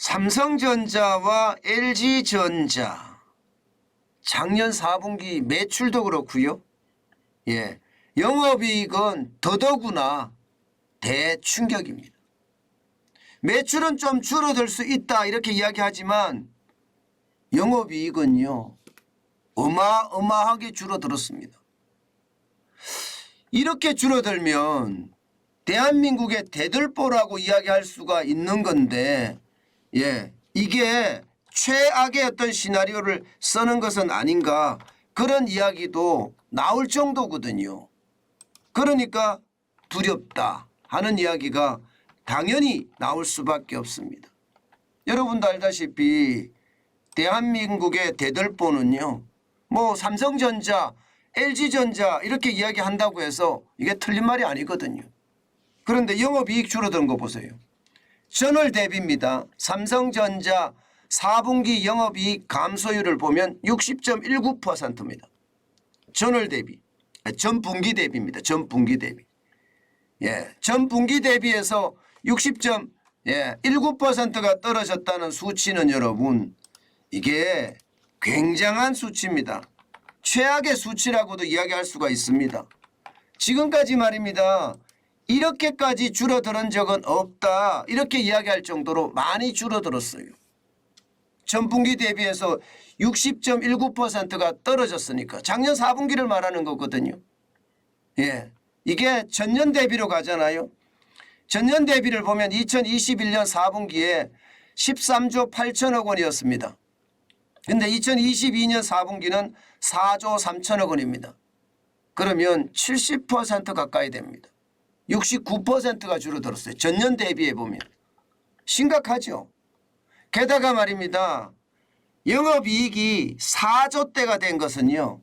삼성전자와 LG전자 작년 4분기 매출도 그렇고요. 영업이익은 더더구나 대충격입니다. 매출은 좀 줄어들 수 있다 이렇게 이야기하지만 영업이익은요 어마어마하게 줄어들었습니다. 이렇게 줄어들면 대한민국의 대들보라고 이야기할 수가 있는 건데 이게 최악의 어떤 시나리오를 쓰는 것은 아닌가 그런 이야기도 나올 정도거든요. 그러니까 두렵다 하는 이야기가 당연히 나올 수밖에 없습니다. 여러분도 알다시피 대한민국의 대들보는요 뭐 삼성전자, LG전자 이렇게 이야기한다고 해서 이게 틀린 말이 아니거든요. 그런데 영업이익 줄어든 거 보세요. 전월 대비입니다. 삼성전자 4분기 영업이익 감소율을 보면 60.19%입니다. 전월 대비. 전분기 대비입니다. 전분기 대비. 전분기 대비해서 60.19%가 떨어졌다는 수치는 여러분 이게 굉장한 수치입니다. 최악의 수치라고도 이야기할 수가 있습니다. 지금까지 말입니다. 이렇게까지 줄어드는 적은 없다 이렇게 이야기할 정도로 많이 줄어들었어요. 전분기 대비해서 60.19%가 떨어졌으니까 작년 4분기를 말하는 거거든요. 이게 전년 대비로 가잖아요. 전년 대비를 보면 2021년 4분기에 13조 8천억 원이었습니다. 근데 2022년 4분기는 4조 3천억 원입니다. 그러면 70% 가까이 됩니다. 69%가 줄어들었어요. 전년 대비해 보면. 심각하죠. 게다가 말입니다. 영업이익이 4조대가 된 것은요.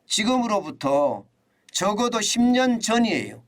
지금으로부터 적어도 10년 전이에요.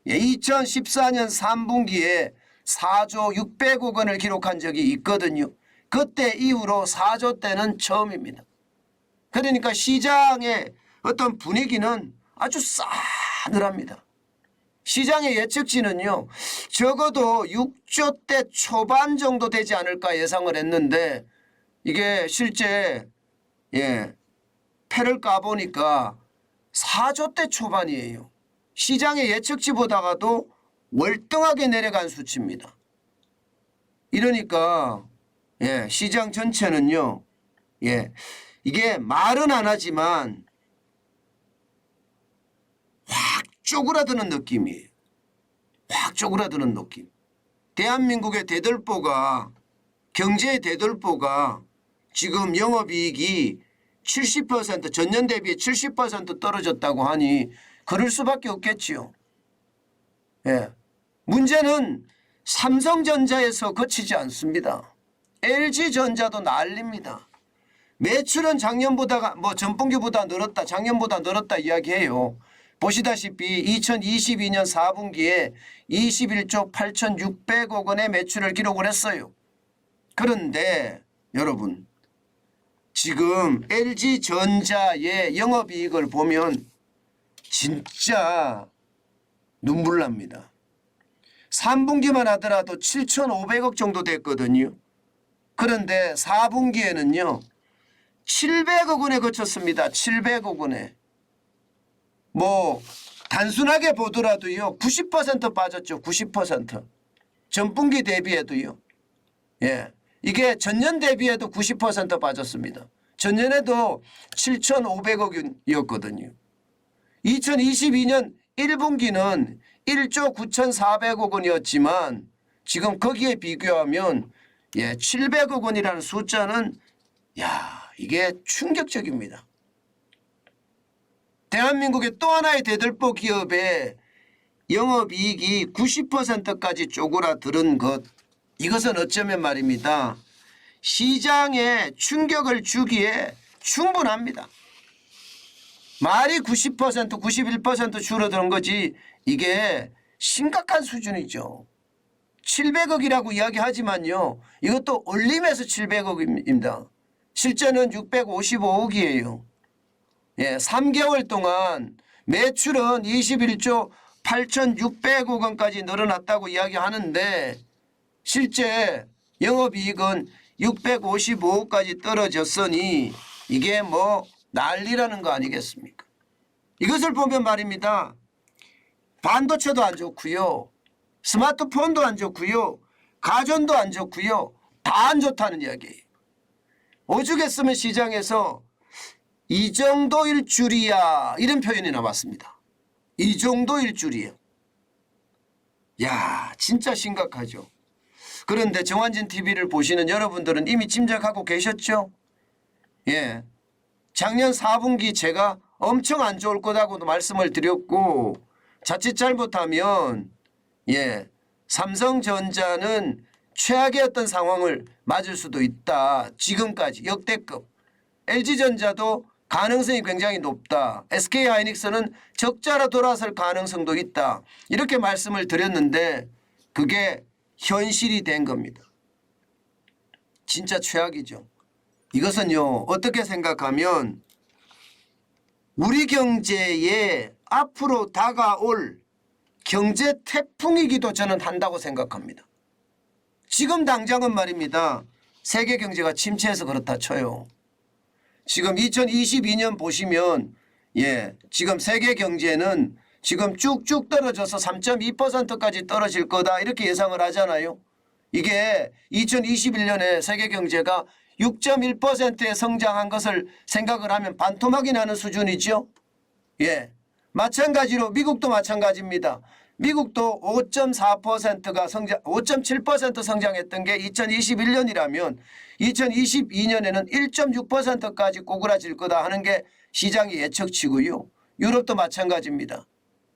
2014년 3분기에 4조 600억 원을 기록한 적이 있거든요. 그때 이후로 4조대는 처음입니다. 그러니까 시장의 어떤 분위기는 아주 싸늘합니다. 시장의 예측치는요. 적어도 6조대 초반 정도 되지 않을까 예상을 했는데 이게 실제 패를 까보니까 4조대 초반이에요. 시장의 예측치보다가도 월등하게 내려간 수치입니다. 이러니까 시장 전체는요. 이게 말은 안 하지만 확 쪼그라드는 느낌이에요. 확 쪼그라드는 느낌. 대한민국의 대들보가 경제의 대들보가 지금 영업이익이 70% 전년 대비 70% 떨어졌다고 하니 그럴 수밖에 없겠지요. 문제는 삼성전자에서 그치지 않습니다. LG전자도 난립니다. 매출은 작년보다 전분기보다 늘었다 작년보다 늘었다 이야기해요. 보시다시피 2022년 4분기에 21조 8,600억 원의 매출을 기록을 했어요. 그런데 여러분 지금 LG전자의 영업이익을 보면 진짜 눈물 납니다. 3분기만 하더라도 7,500억 정도 됐거든요. 그런데 4분기에는요. 700억 원에 그쳤습니다. 700억 원에. 단순하게 보더라도요. 90% 빠졌죠. 90%. 전분기 대비해도요. 이게 전년 대비해도 90% 빠졌습니다. 전년에도 7,500억이었거든요. 2022년 1분기는 1조 9,400억 원이었지만 지금 거기에 비교하면 700억 원이라는 숫자는 이게 충격적입니다. 대한민국의 또 하나의 대들보 기업의 영업이익이 90%까지 쪼그라드는 것 이것은 어쩌면 말입니다. 시장에 충격을 주기에 충분합니다. 말이 90% 91% 줄어드는 거지 이게 심각한 수준이죠. 700억이라고 이야기하지만요. 이것도 올림에서 700억입니다. 실제는 655억이에요. 3개월 동안 매출은 21조 8,600억 원까지 늘어났다고 이야기하는데 실제 영업이익은 655억까지 떨어졌으니 이게 뭐 난리라는 거 아니겠습니까? 이것을 보면 말입니다. 반도체도 안 좋고요. 스마트폰도 안 좋고요. 가전도 안 좋고요. 다 안 좋다는 이야기예요. 오죽했으면 시장에서 이 정도일 줄이야 이런 표현이 나왔습니다. 이 정도일 줄이야. 야, 진짜 심각하죠. 그런데 정환진 TV를 보시는 여러분들은 이미 짐작하고 계셨죠? 예. 작년 4분기 제가 엄청 안 좋을 거다고도 말씀을 드렸고 자칫 잘못하면 예, 삼성전자는 최악의 어떤 상황을 맞을 수도 있다. 지금까지 역대급. LG전자도 가능성이 굉장히 높다. SK하이닉스는 적자로 돌아설 가능성도 있다. 이렇게 말씀을 드렸는데 그게 현실이 된 겁니다. 진짜 최악이죠. 이것은요, 어떻게 생각하면 우리 경제에 앞으로 다가올 경제 태풍이기도 저는 한다고 생각합니다. 지금 당장은 말입니다. 세계 경제가 침체해서 그렇다 쳐요. 지금 2022년 보시면 예, 지금 세계 경제는 지금 쭉쭉 떨어져서 3.2%까지 떨어질 거다 이렇게 예상을 하잖아요. 이게 2021년에 세계 경제가 6.1%에 성장한 것을 생각을 하면 반토막이 나는 수준이죠. 예, 마찬가지로 미국도 마찬가지입니다. 미국도 5.4%가 5.7% 성장했던 게 2021년이라면 2022년에는 1.6%까지 꼬그라질 거다 하는 게 시장의 예측치고요. 유럽도 마찬가지입니다.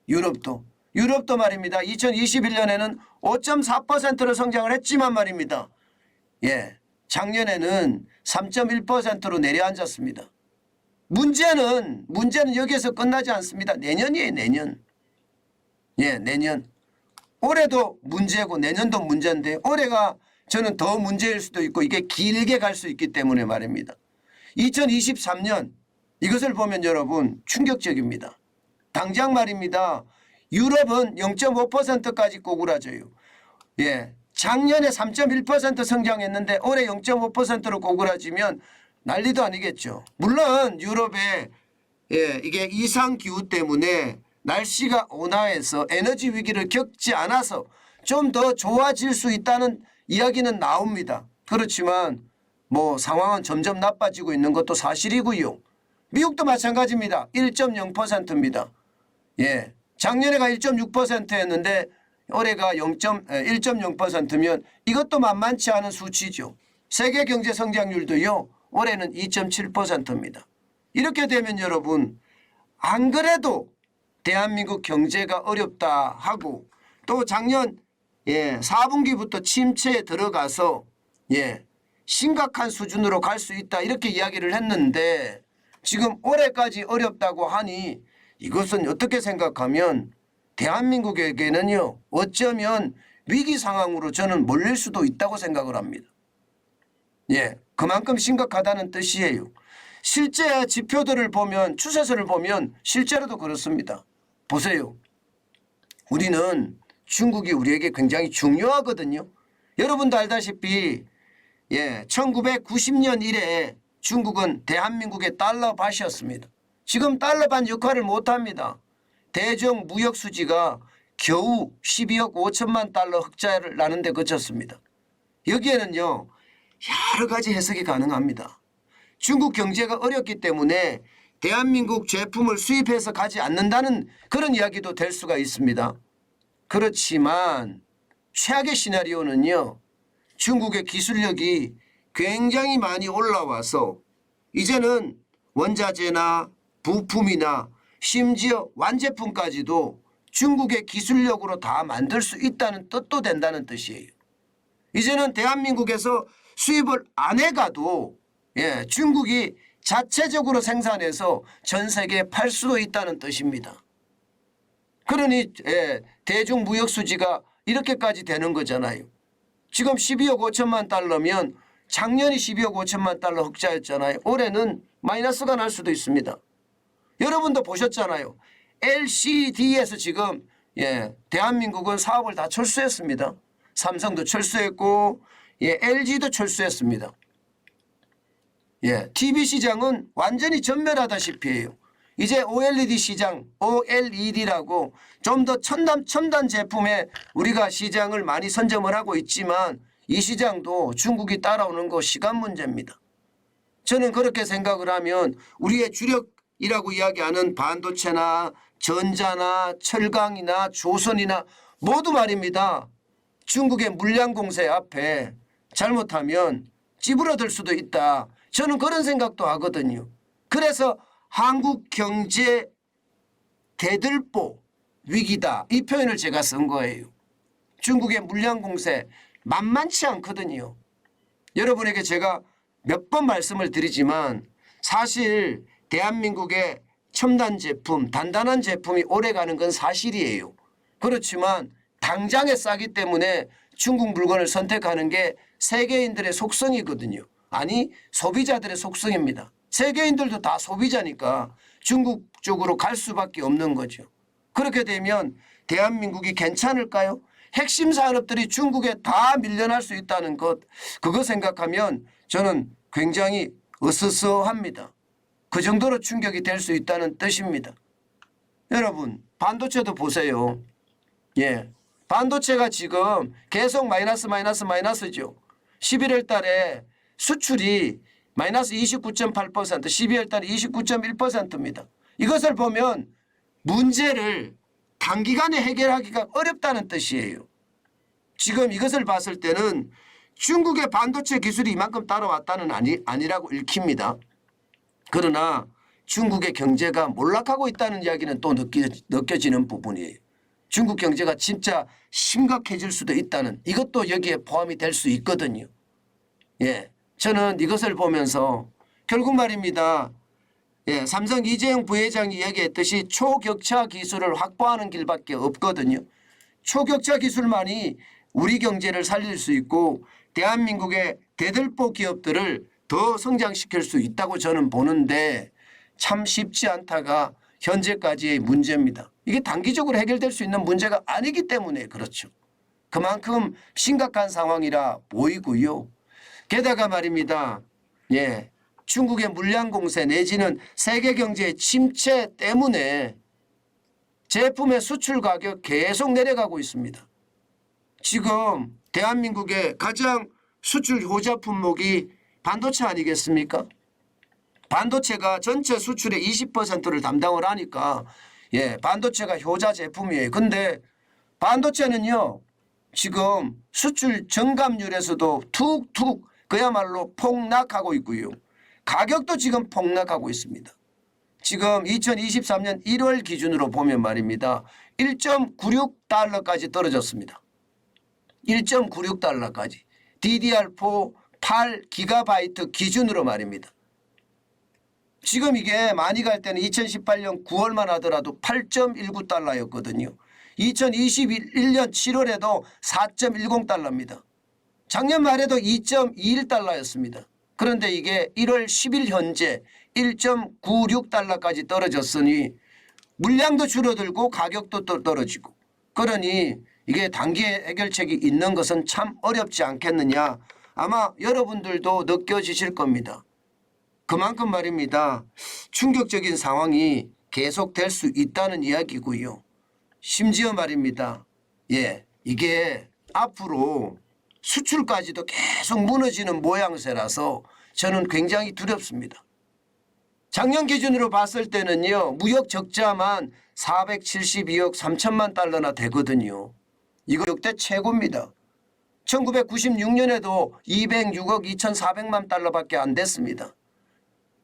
유럽도 말입니다. 2021년에는 5.4%로 성장을 했지만 말입니다. 예, 작년에는 3.1%로 내려앉았습니다. 문제는 여기에서 끝나지 않습니다. 내년이에요, 내년. 예, 내년. 올해도 문제고 내년도 문제인데 올해가 저는 더 문제일 수도 있고 이게 길게 갈 수 있기 때문에 말입니다. 2023년 이것을 보면 여러분 충격적입니다. 당장 말입니다. 유럽은 0.5%까지 꼬그라져요. 예, 작년에 3.1% 성장했는데 올해 0.5%로 꼬그라지면 난리도 아니겠죠. 물론 유럽에 예, 이게 이상기후 때문에 날씨가 온화해서 에너지 위기를 겪지 않아서 좀 더 좋아질 수 있다는 이야기는 나옵니다. 그렇지만 뭐 상황은 점점 나빠지고 있는 것도 사실이고요. 미국도 마찬가지입니다. 1.0%입니다. 예, 작년에가 1.6%였는데 올해가 1.0%면 이것도 만만치 않은 수치죠. 세계 경제 성장률도요. 올해는 2.7%입니다. 이렇게 되면 여러분 안 그래도 대한민국 경제가 어렵다 하고 또 작년 4분기부터 침체에 들어가서 심각한 수준으로 갈 수 있다 이렇게 이야기를 했는데 지금 올해까지 어렵다고 하니 이것은 어떻게 생각하면 대한민국에게는요 어쩌면 위기 상황으로 저는 몰릴 수도 있다고 생각을 합니다. 예, 그만큼 심각하다는 뜻이에요. 실제 지표들을 보면 추세선을 보면 실제로도 그렇습니다. 보세요. 우리는 중국이 우리에게 굉장히 중요하거든요. 여러분도 알다시피 1990년 이래 중국은 대한민국의 달러밭이었습니다. 지금 달러밭 역할을 못합니다. 대중 무역 수지가 겨우 12억 5천만 달러 흑자를 나는 데 그쳤습니다. 여기에는요 여러 가지 해석이 가능합니다. 중국 경제가 어렵기 때문에 대한민국 제품을 수입해서 가지 않는다는 그런 이야기도 될 수가 있습니다. 그렇지만 최악의 시나리오는요. 중국의 기술력이 굉장히 많이 올라와서 이제는 원자재나 부품이나 심지어 완제품까지도 중국의 기술력으로 다 만들 수 있다는 뜻도 된다는 뜻이에요. 이제는 대한민국에서 수입을 안 해가도 중국이 자체적으로 생산해서 전 세계에 팔 수도 있다는 뜻입니다. 그러니 대중무역수지가 이렇게까지 되는 거잖아요. 지금 12억 5천만 달러면 작년이 12억 5천만 달러 흑자였잖아요. 올해는 마이너스가 날 수도 있습니다. 여러분도 보셨잖아요. LCD에서 지금 대한민국은 사업을 다 철수했습니다. 삼성도 철수했고 예, LG도 철수했습니다. 예, TV 시장은 완전히 전멸하다시피 해요. 이제 OLED 시장, OLED라고 좀 더 첨단 제품에 우리가 시장을 많이 선점을 하고 있지만 이 시장도 중국이 따라오는 거 시간 문제입니다. 저는 그렇게 생각을 하면 우리의 주력이라고 이야기하는 반도체나 전자나 철강이나 조선이나 모두 말입니다. 중국의 물량 공세 앞에 잘못하면 찌부러들 수도 있다. 저는 그런 생각도 하거든요. 그래서 한국 경제 대들보 위기다. 이 표현을 제가 쓴 거예요. 중국의 물량 공세 만만치 않거든요. 여러분에게 제가 몇 번 말씀을 드리지만 사실 대한민국의 첨단 제품, 단단한 제품이 오래가는 건 사실이에요. 그렇지만 당장에 싸기 때문에 중국 물건을 선택하는 게 세계인들의 속성이거든요. 아니 소비자들의 속성입니다. 세계인들도 다 소비자니까 중국 쪽으로 갈 수밖에 없는 거죠. 그렇게 되면 대한민국이 괜찮을까요? 핵심 산업들이 중국에 다 밀려날 수 있다는 것, 그거 생각하면 저는 굉장히 으스스합니다. 그 정도로 충격이 될 수 있다는 뜻입니다. 여러분 반도체도 보세요. 예, 반도체가 지금 계속 마이너스죠. 11월 달에 수출이 마이너스 29.8%, 12월 달에 29.1%입니다. 이것을 보면 문제를 단기간에 해결하기가 어렵다는 뜻이에요. 지금 이것을 봤을 때는 중국의 반도체 기술이 이만큼 따라왔다는 아니라고 읽힙니다. 그러나 중국의 경제가 몰락하고 있다는 이야기는 또 느껴지는 부분이에요. 중국 경제가 진짜 심각해질 수도 있다는, 이것도 여기에 포함이 될 수 있거든요. 예, 저는 이것을 보면서 결국 말입니다. 예, 삼성 이재용 부회장이 이야기했듯이 초격차 기술을 확보하는 길밖에 없거든요. 초격차 기술만이 우리 경제를 살릴 수 있고 대한민국의 대들보 기업들을 더 성장시킬 수 있다고 저는 보는데 참 쉽지 않다가 현재까지의 문제입니다. 이게 단기적으로 해결될 수 있는 문제가 아니기 때문에 그렇죠. 그만큼 심각한 상황이라 보이고요. 게다가 말입니다. 예, 중국의 물량 공세 내지는 세계 경제의 침체 때문에 제품의 수출 가격 계속 내려가고 있습니다. 지금 대한민국의 가장 수출 효자 품목이 반도체 아니겠습니까? 반도체가 전체 수출의 20%를 담당을 하니까 예, 반도체가 효자 제품이에요. 근데 반도체는요, 지금 수출 정감률에서도 툭툭 그야말로 폭락하고 있고요. 가격도 지금 폭락하고 있습니다. 지금 2023년 1월 기준으로 보면 말입니다. 1.96달러까지 떨어졌습니다. 1.96달러까지. DDR4 8GB 기준으로 말입니다. 지금 이게 많이 갈 때는 2018년 9월만 하더라도 8.19달러였거든요. 2021년 7월에도 4.10달러입니다. 작년 말에도 2.21달러였습니다. 그런데 이게 1월 10일 현재 1.96달러까지 떨어졌으니 물량도 줄어들고 가격도 또 떨어지고, 그러니 이게 단기 해결책이 있는 것은 참 어렵지 않겠느냐. 아마 여러분들도 느껴지실 겁니다. 그만큼 말입니다. 충격적인 상황이 계속될 수 있다는 이야기고요. 심지어 말입니다. 예, 이게 앞으로 수출까지도 계속 무너지는 모양새라서 저는 굉장히 두렵습니다. 작년 기준으로 봤을 때는요, 무역 적자만 472억 3천만 달러나 되거든요. 이거 역대 최고입니다. 1996년에도 206억 2,400만 달러밖에 안 됐습니다.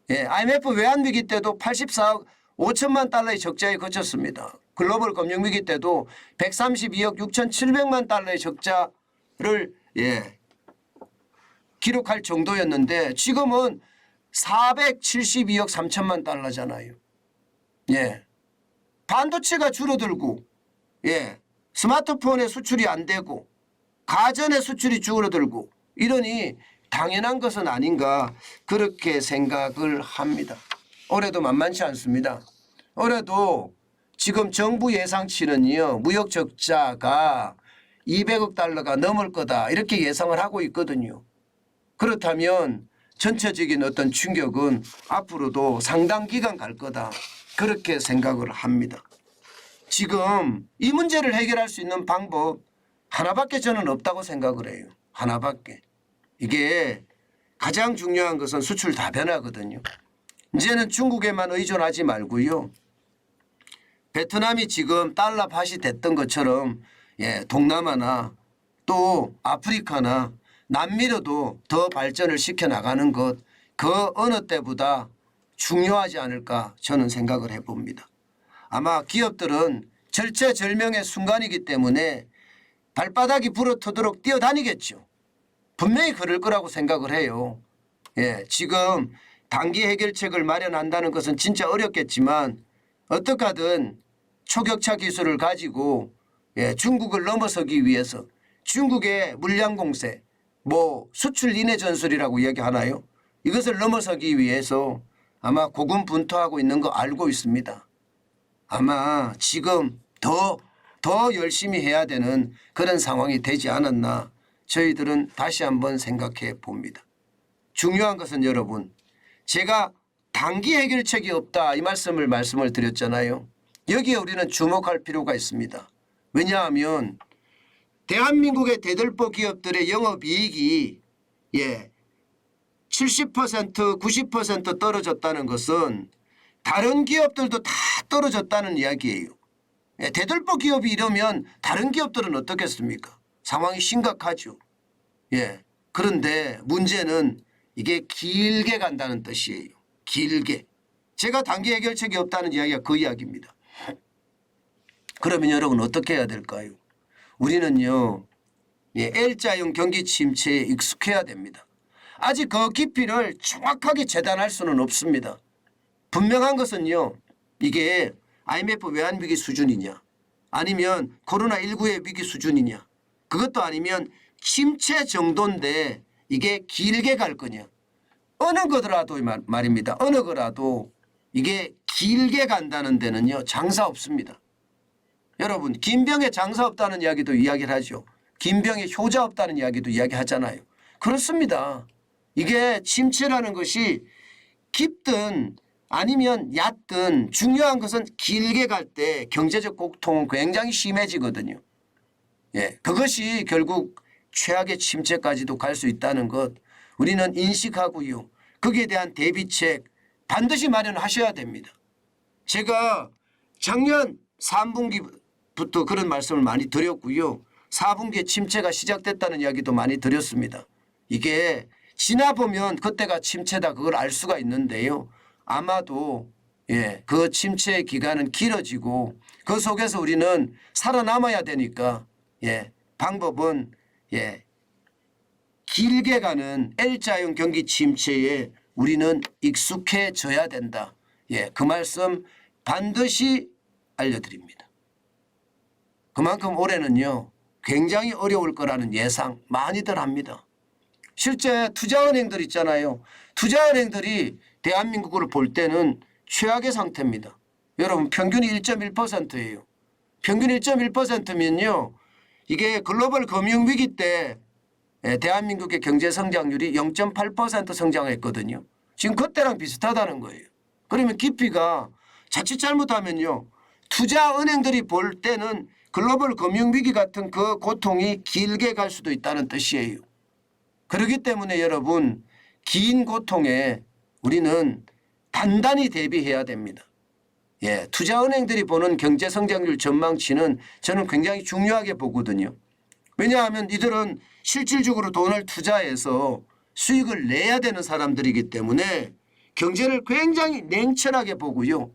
예, IMF 외환위기 때도 84억 5천만 달러의 적자에 그쳤습니다. 글로벌 금융위기 때도 132억 6,700만 달러의 적자를 기록할 정도였는데 지금은 472억 3천만 달러잖아요. 예, 반도체가 줄어들고, 예, 스마트폰의 수출이 안 되고 가전의 수출이 줄어들고 이러니 당연한 것은 아닌가 그렇게 생각을 합니다. 올해도 만만치 않습니다. 올해도 지금 정부 예상치는요, 무역 적자가 200억 달러가 넘을 거다 이렇게 예상을 하고 있거든요. 그렇다면 전체적인 어떤 충격은 앞으로도 상당 기간 갈 거다 그렇게 생각을 합니다. 지금 이 문제를 해결할 수 있는 방법 하나밖에 저는 없다고 생각을 해요. 하나밖에. 이게 가장 중요한 것은 수출 다변화거든요. 이제는 중국에만 의존하지 말고요. 베트남이 지금 달러 밭이 됐던 것처럼 동남아나 또 아프리카나 남미로도 더 발전을 시켜나가는 것 그 어느 때보다 중요하지 않을까 저는 생각을 해봅니다. 아마 기업들은 절체절명의 순간이기 때문에 발바닥이 불어터도록 뛰어다니겠죠. 분명히 그럴 거라고 생각을 해요. 지금 단기 해결책을 마련한다는 것은 진짜 어렵겠지만 어떻게 하든 초격차 기술을 가지고 중국을 넘어서기 위해서 중국의 물량 공세 수출 인해 전술이라고 이야기하나요? 이것을 넘어서기 위해서 아마 고군분투하고 있는 거 알고 있습니다. 아마 지금 더 열심히 해야 되는 그런 상황이 되지 않았나 저희들은 다시 한번 생각해 봅니다. 중요한 것은 여러분 제가 단기 해결책이 없다 이 말씀을 드렸잖아요. 여기에 우리는 주목할 필요가 있습니다. 왜냐하면 대한민국의 대들보 기업들의 영업이익이 70% 90% 떨어졌다는 것은 다른 기업들도 다 떨어졌다는 이야기예요. 대들보 기업이 이러면 다른 기업들은 어떻겠습니까? 상황이 심각하죠. 그런데 문제는 이게 길게 간다는 뜻이에요. 길게. 제가 단기 해결책이 없다는 이야기가 그 이야기입니다. 그러면 여러분 어떻게 해야 될까요? 우리는요. L자형 경기 침체에 익숙해야 됩니다. 아직 그 깊이를 정확하게 재단할 수는 없습니다. 분명한 것은요. 이게 IMF 외환위기 수준이냐 아니면 코로나19의 위기 수준이냐 그것도 아니면 침체 정도인데 이게 길게 갈 거냐 어느 거더라도 말입니다. 어느 거라도 이게 길게 간다는 데는요. 장사 없습니다. 여러분 김병에 장사 없다는 이야기도 이야기를 하죠. 김병에 효자 없다는 이야기도 이야기하잖아요. 그렇습니다. 이게 침체라는 것이 깊든 아니면 얕든 중요한 것은 길게 갈 때 경제적 고통은 굉장히 심해지거든요. 그것이 결국 최악의 침체까지도 갈 수 있다는 것 우리는 인식하고요. 거기에 대한 대비책 반드시 마련하셔야 됩니다. 제가 작년 3분기부터 그런 말씀을 많이 드렸고요. 4분기에 침체가 시작됐다는 이야기도 많이 드렸습니다. 이게 지나보면 그때가 침체다 그걸 알 수가 있는데요. 아마도 그 침체의 기간은 길어지고 그 속에서 우리는 살아남아야 되니까 방법은 길게 가는 L자형 경기 침체에 우리는 익숙해져야 된다. 그 말씀 반드시 알려드립니다. 그만큼 올해는요. 굉장히 어려울 거라는 예상 많이들 합니다. 실제 투자은행들 있잖아요. 투자은행들이 대한민국을 볼 때는 최악의 상태입니다. 여러분 평균이 1.1%예요. 평균 1.1%면요. 이게 글로벌 금융위기 때 대한민국의 경제성장률이 0.8% 성장했거든요. 지금 그때랑 비슷하다는 거예요. 그러면 깊이가 자칫 잘못하면요. 투자은행들이 볼 때는 글로벌 금융위기 같은 그 고통이 길게 갈 수도 있다는 뜻이에요. 그렇기 때문에 여러분 긴 고통에 우리는 단단히 대비해야 됩니다. 투자은행들이 보는 경제성장률 전망치는 저는 굉장히 중요하게 보거든요. 왜냐하면 이들은 실질적으로 돈을 투자해서 수익을 내야 되는 사람들이기 때문에 경제를 굉장히 냉철하게 보고요.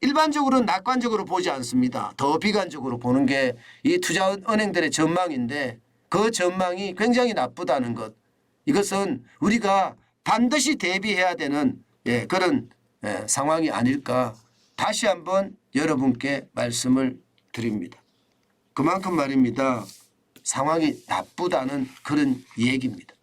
일반적으로는 낙관적으로 보지 않습니다. 더 비관적으로 보는 게 이 투자은행들의 전망인데 그 전망이 굉장히 나쁘다는 것. 이것은 우리가 반드시 대비해야 되는 그런 상황이 아닐까 다시 한번 여러분께 말씀을 드립니다. 그만큼 말입니다. 상황이 나쁘다는 그런 얘기입니다.